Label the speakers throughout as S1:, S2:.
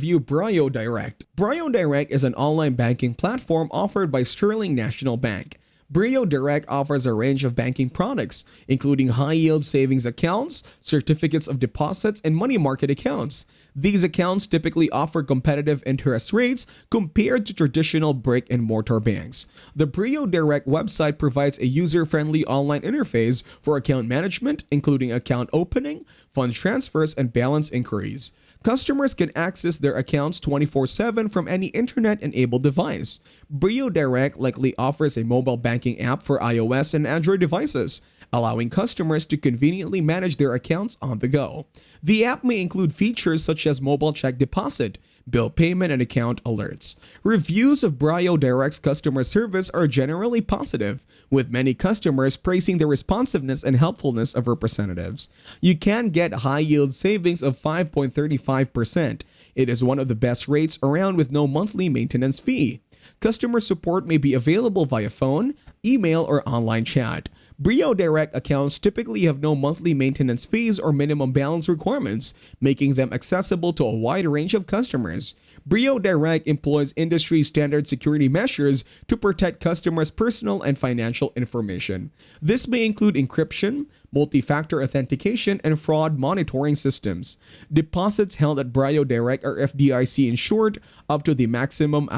S1: review Brio Direct. Brio Direct is an online banking platform offered by Sterling National Bank. Brio Direct offers a range of banking products, including high-yield savings accounts, certificates of deposits, and money market accounts. These accounts typically offer competitive interest rates compared to traditional brick-and-mortar banks. The Brio Direct website provides a user-friendly online interface for account management, including account opening, fund transfers, and balance inquiries. Customers can access their accounts 24/7 from any internet-enabled device. Brio Direct likely offers a mobile banking app for iOS and Android devices, allowing customers to conveniently manage their accounts on the go. The app may include features such as mobile check deposit, bill payment, and account alerts. Reviews of Brio Direct's customer service are generally positive, with many customers praising the responsiveness and helpfulness of representatives. You can get high-yield savings of 5.35%. It is one of the best rates around with no monthly maintenance fee. Customer support may be available via phone, email, or online chat. Brio Direct accounts typically have no monthly maintenance fees or minimum balance requirements, making them accessible to a wide range of customers. Brio Direct employs industry-standard security measures to protect customers' personal and financial information. This may include encryption, multi-factor authentication, and fraud monitoring systems. Deposits held at Brio Direct are FDIC insured up to the maximum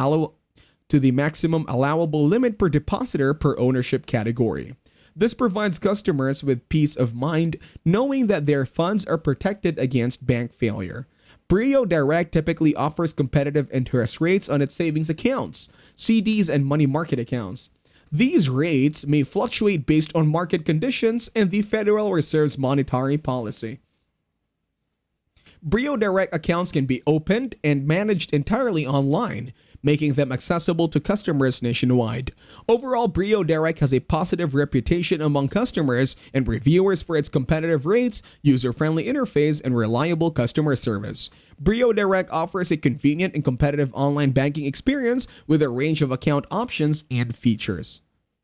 S1: allowable limit per depositor per ownership category. This provides customers with peace of mind knowing that their funds are protected against bank failure. Brio Direct typically offers competitive interest rates on its savings accounts, CDs, and money market accounts. These rates may fluctuate based on market conditions and the Federal Reserve's monetary policy. Brio Direct accounts can be opened and managed entirely online, making them accessible to customers nationwide. Overall, Brio Direct has a positive reputation among customers and reviewers for its competitive rates, user-friendly interface, and reliable customer service. Brio Direct offers a convenient and competitive online banking experience with a range of account options and features.